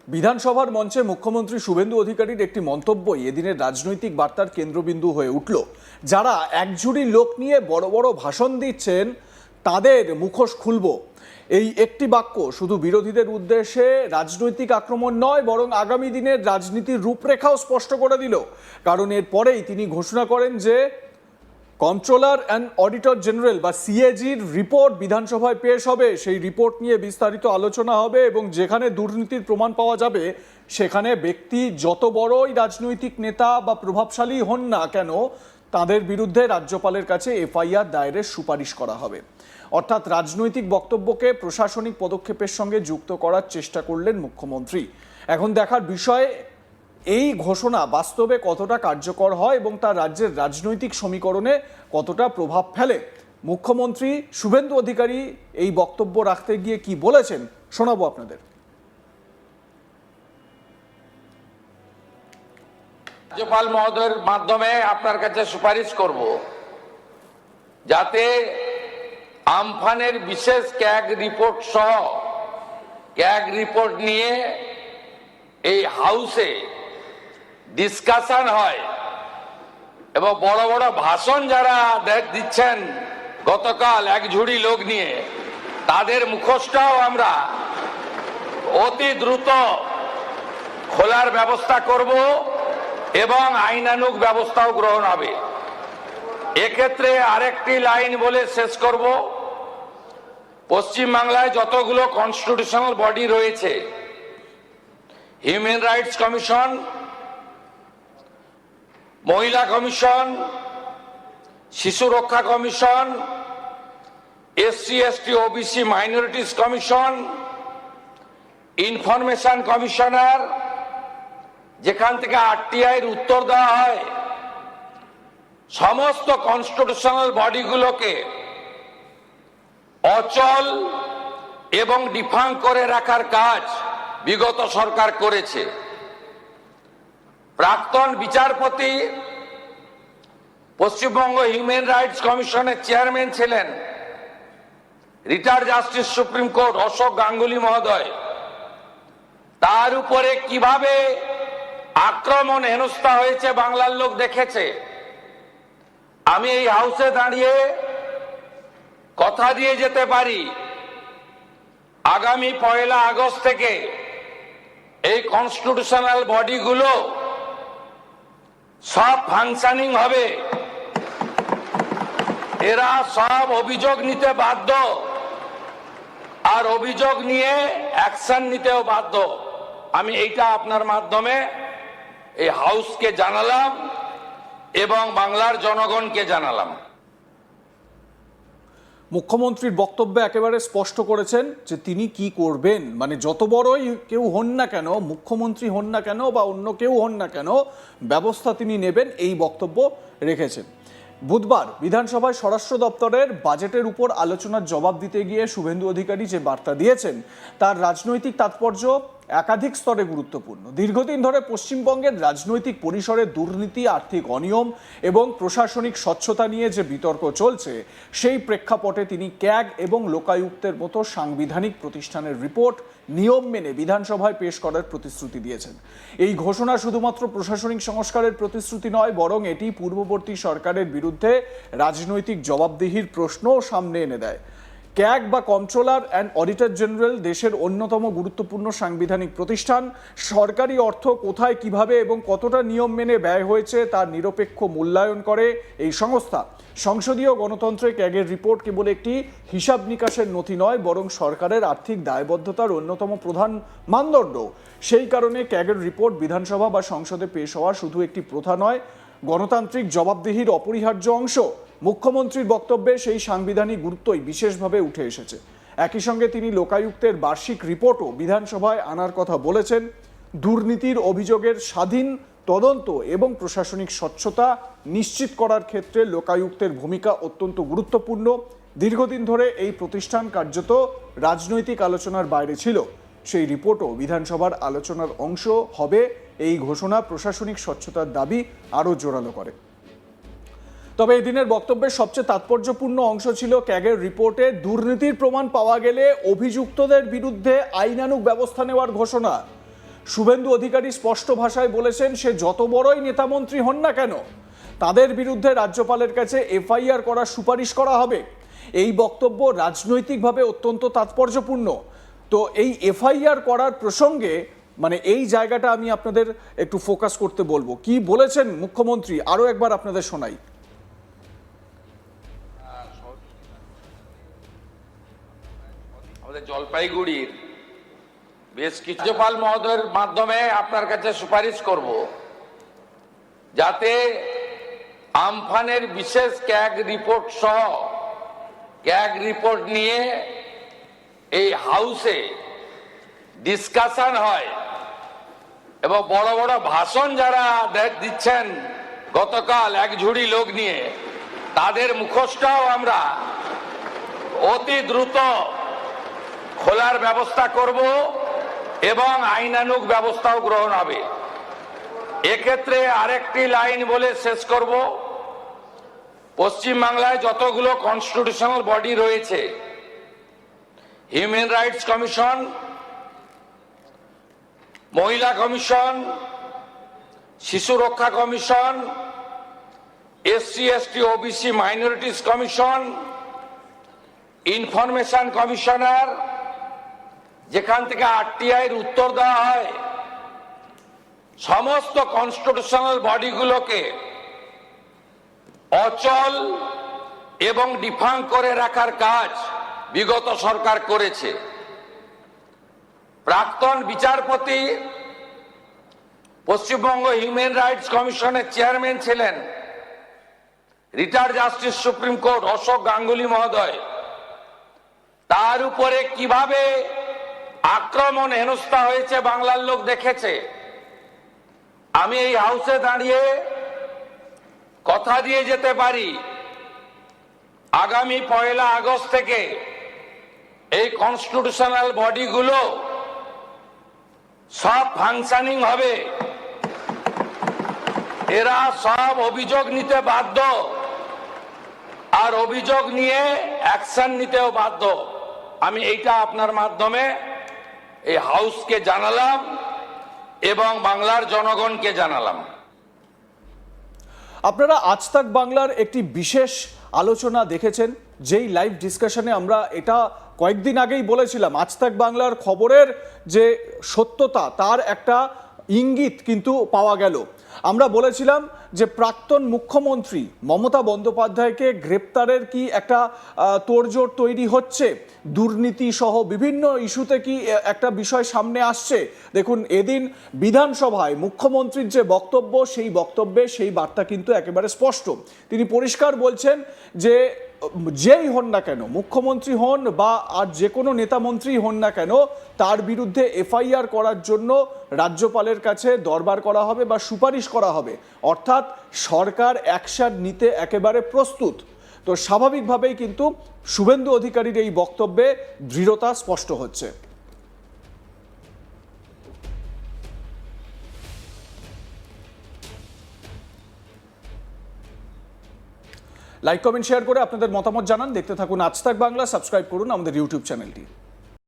বিধানসভার মঞ্চে মুখ্যমন্ত্রী শুভেন্দু অধিকারীর একটি মন্তব্যই এদিনের রাজনৈতিক বার্তার কেন্দ্রবিন্দু হয়ে উঠল। যারা একজুড়ি লোক নিয়ে বড় বড় ভাষণ দিচ্ছেন তাদের মুখোশ খুলব, এই একটি বাক্য শুধু বিরোধীদের উদ্দেশ্যে রাজনৈতিক আক্রমণ নয়, বরং আগামী দিনের রাজনীতির রূপরেখাও স্পষ্ট করে দিল। কারণ এরপরেই তিনি ঘোষণা করেন যে কন্ট্রোলার অ্যান্ড অডিটর জেনারেল বা সিএজির রিপোর্ট বিধানসভায় পেশ হবে। সেই রিপোর্ট নিয়ে বিস্তারিত আলোচনা হবে এবং যেখানে দুর্নীতির প্রমাণ পাওয়া যাবে সেখানে ব্যক্তি যত বড়ই রাজনৈতিক নেতা বা প্রভাবশালী হন না কেন তাদের বিরুদ্ধে রাজ্যপালের কাছে এফআইআর দায়েরের সুপারিশ করা হবে। অর্থাৎ রাজনৈতিক বক্তব্যকে প্রশাসনিক পদক্ষেপের সঙ্গে যুক্ত করার চেষ্টা করলেন মুখ্যমন্ত্রী। এখন দেখার বিষয় এই ঘোষণা বাস্তবে কতটা কার্যকর হয় এবং তার রাজ্যের রাজনৈতিক সমীকরণে কতটা প্রভাব ফেলে। মুখ্যমন্ত্রী শুভেন্দু অধিকারী এই বক্তব্য রাখতে গিয়ে কি বলেছেন শোনাবো আপনাদের। রাজ্যপাল মহোদয়ের মাধ্যমে আপনার কাছে সুপারিশ করব যাতে আমফানের বিশেষ ক্যাগ রিপোর্ট সহ ক্যাগ রিপোর্ট নিয়ে এই হাউসে ডিসকাশন হয় এবং বড় বড় ভাষণ যারা দিচ্ছেন গতকাল এক ঝুড়ি লোক নিয়ে তাদের মুখোশটাও আমরা অতি দ্রুত খোলার ব্যবস্থা করব এবং আইনানুগ ব্যবস্থাও গ্রহণ হবে। এক্ষেত্রে আরেকটি লাইন বলে শেষ করব, পশ্চিমবাংলায় যতগুলো কনস্টিটিউশনাল বডি রয়েছে, হিউম্যান রাইটস কমিশন, মহিলা কমিশন, শিশু রক্ষা commission, SC ST OBC minorities commission, information commissioner, যেখান থেকে আরটিআই এর উত্তর দেওয়া হয়, সমস্ত কনস্টিটিউশনাল বডিগুলোকে অচল এবং ডিফাং করে রাখার কাজ বিগত সরকার করেছে। প্রাক্তন বিচারপতি পশ্চিমবঙ্গ হিউম্যান রাইটস কমিশনের চেয়ারম্যান ছিলেন retired justice supreme court Ashok Ganguly মহোদয়। তার উপরে কিভাবে আক্রমণ হেনস্থা হয়েছে বাংলার লোক দেখেছে। আমি এই হাউসে দাঁড়িয়ে কথা দিয়ে যেতে পারি, আগামী 1 আগস্ট থেকে এই কনস্টিটিউশনাল বডিগুলো সব ফাংশনিং হবে, এরা সব অভিযোগ নিতে বাধ্য আর অভিযোগ নিয়ে অ্যাকশন নিতেও বাধ্য। আমি এইটা আপনার মাধ্যমে এই হাউসকে জানালাম এবং বাংলার জনগণকে জানালাম। মুখ্যমন্ত্রীর বক্তব্যে একেবারে স্পষ্ট করেছেন যে তিনি কি করবেন, মানে যত বড়ই কেউ হন না কেন, মুখ্যমন্ত্রী হন না কেন বা অন্য কেউ হন না কেন, ব্যবস্থা তিনি নেবেন, এই বক্তব্য রেখেছেন। বুধবার বিধানসভায় স্বরাষ্ট্র দপ্তরের বাজেটের উপর আলোচনার জবাব দিতে গিয়ে শুভেন্দু অধিকারী যে বার্তা দিয়েছেন তার রাজনৈতিক তাৎপর্য একাধিক স্তরে গুরুত্বপূর্ণ। দীর্ঘদিন ধরে পশ্চিমবঙ্গের রাজনৈতিক পরিসরে দুর্নীতি, আর্থিক অনিয়ম এবং প্রশাসনিক স্বচ্ছতা নিয়ে যে বিতর্ক চলছে সেই প্রেক্ষাপটে তিনি ক্যাগ এবং লোকায়ুক্তের মতো সাংবিধানিক প্রতিষ্ঠানের রিপোর্ট নিয়ম মেনে বিধানসভায় পেশ করার প্রতিশ্রুতি দিয়েছেন। এই ঘোষণা শুধুমাত্র প্রশাসনিক সংস্কারের প্রতিশ্রুতি নয়, বরং এটি পূর্ববর্তী সরকারের বিরুদ্ধে রাজনৈতিক জবাবদিহির প্রশ্নও সামনে এনে দেয়। ক্যাগ বা কন্ট্রোলার অ্যান্ড অডিটর জেনারেল দেশের অন্যতম গুরুত্বপূর্ণ সাংবিধানিক প্রতিষ্ঠান। সরকারি অর্থ কোথায়, কিভাবে এবং কতটা নিয়ম মেনে ব্যয় হয়েছে তার নিরপেক্ষ মূল্যায়ন করে এই সংস্থা। সংসদীয় গণতন্ত্রে ক্যাগের রিপোর্ট কেবল একটি হিসাব নিকাশের নথি নয়, বরং সরকারের আর্থিক দায়বদ্ধতার অন্যতম প্রধান মানদণ্ড। সেই কারণে ক্যাগের রিপোর্ট বিধানসভা বা সংসদে পেশ হওয়া শুধু একটি প্রথা নয়, গণতান্ত্রিক জবাবদিহির অপরিহার্য অংশ। মুখ্যমন্ত্রীর বক্তব্যে সেই সাংবিধানিক গুরুত্বই বিশেষভাবে উঠে এসেছে। একই সঙ্গে তিনি লোকায়ুক্তের বার্ষিক রিপোর্টও বিধানসভায় আনার কথা বলেছেন। দুর্নীতির অভিযোগের স্বাধীন তদন্ত এবং প্রশাসনিক স্বচ্ছতা নিশ্চিত করার ক্ষেত্রে লোকায়ুক্তের ভূমিকা অত্যন্ত গুরুত্বপূর্ণ। দীর্ঘদিন ধরে এই প্রতিষ্ঠান কার্যত রাজনৈতিক আলোচনার বাইরে ছিল। সেই রিপোর্টও বিধানসভার আলোচনার অংশ হবে। এই ঘোষণা প্রশাসনিক স্বচ্ছতার দাবি আরও জোরালো করে। তবে এদিনের বক্তব্যের সবচেয়ে তাৎপর্যপূর্ণ অংশ ছিল ক্যাগের রিপোর্টে দুর্নীতির প্রমাণ পাওয়া গেলে অভিযুক্তদের বিরুদ্ধে আইনানুগ ব্যবস্থা নেওয়ার ঘোষণা। শুভেন্দু অধিকারী স্পষ্ট ভাষায় বলেছেন সে যত বড়ই নেতামন্ত্রী হন না কেন তাদের বিরুদ্ধে রাজ্যপালের কাছে এফআইআর করার সুপারিশ করা হবে। এই বক্তব্য রাজনৈতিকভাবে অত্যন্ত তাৎপর্যপূর্ণ। তো এই এফআইআর করার প্রসঙ্গে মানে এই জায়গাটা আমি আপনাদের একটু ফোকাস করতে বলবো, কি বলেছেন মুখ্যমন্ত্রী আরো একবার আপনাদের শোনাই। আমাদের জলপাইগুড়ির বেশ কিছু রাজ্যপাল মহোদয়ের মাধ্যমে আপনার কাছে সুপারিশ করব, যাতে আমফানের বিশেষ ক্যাগ রিপোর্ট সহ ক্যাগ রিপোর্ট নিয়ে এই হাউসে ডিসকাশন হয় এবং বড় বড় ভাষণ যারা দিচ্ছেন গতকাল এক ঝুড়ি লোক নিয়ে, তাদের মুখোশটাও আমরা অতি দ্রুত খোলার ব্যবস্থা করব এবং আইনানুগ ব্যবস্থাও গ্রহণ হবে। এক্ষেত্রে আরেকটি লাইন বলে শেষ করব, পশ্চিমবাংলায় যতগুলো কনস্টিটিউশনাল বডি রয়েছে, হিউম্যান রাইটস কমিশন, মহিলা কমিশন, শিশু রক্ষা commission, SC ST OBC minorities commission, information commissioner, যেখান থেকে আরটিআই এর উত্তর দেওয়া হয়, সমস্ত কনস্টিটিউশনাল বডিগুলোকে অচল এবং ডিফাঙ্ক করে রাখার কাজ বিগত সরকার করেছে। প্রাক্তন বিচারপতি পশ্চিমবঙ্গ হিউম্যান রাইটস কমিশনের চেয়ারম্যান ছিলেন retired justice supreme court Ashok Ganguly মহোদয়। তার উপরে কিভাবে আক্রমণ হেনস্থা হয়েছে বাংলার লোক দেখেছে। আমি এই হাউসে দাঁড়িয়ে কথা দিয়ে যেতে পারি, আগামী 1 আগস্ট থেকে এই কনস্টিটিউশনাল বডিগুলো সব ফাংশনিং হবে, এরা সব অভিযোগ নিতে বাধ্য আর অভিযোগ নিয়ে অ্যাকশন নিতেও বাধ্য। আমি এইটা আপনার মাধ্যমে এই হাউসকে জানালাম এবং বাংলার জনগণকে জানালাম। আপনারা আজ তাক বাংলার একটি বিশেষ আলোচনা দেখেছেন, যেই লাইভ ডিসকাশনে আমরা এটা কয়েকদিন আগেই বলেছিলাম, আজ তাক বাংলার খবরের যে সত্যতা তার একটা ইঙ্গিত কিন্তু পাওয়া গেল। আমরা বলেছিলাম যে প্রাক্তন মুখ্যমন্ত্রী মমতা বন্দ্যোপাধ্যায়কে গ্রেপ্তারের কি একটা তোড়জোড় তৈরি হচ্ছে, দুর্নীতি সহ বিভিন্ন ইস্যুতে কি একটা বিষয় সামনে আসছে। দেখুন, এদিন বিধানসভায় মুখ্যমন্ত্রীর যে বক্তব্য, সেই বক্তব্যে সেই বার্তা কিন্তু একেবারে স্পষ্ট। তিনি পরিষ্কার বলছেন যে যেই হন না কেন, মুখ্যমন্ত্রী হন বা আর যে কোনো নেতা মন্ত্রী হন না কেন, তার বিরুদ্ধে এফআইআর করার জন্য রাজ্যপালের কাছে দরবার করা হবে বা সুপারিশ করা হবে। অর্থাৎ সরকার অ্যাকশন নিতে একেবারে প্রস্তুত। তো স্বাভাবিকভাবেই কিন্তু শুভেন্দু অধিকারীর এই বক্তব্যে দৃঢ়তা স্পষ্ট হচ্ছে। লাইক কমেন্ট শেয়ার করে আপনাদের মতামত জানান। দেখতে থাকুন আজ তাক বাংলা, সাবস্ক্রাইব করুন আমাদের ইউটিউব চ্যানেলটি।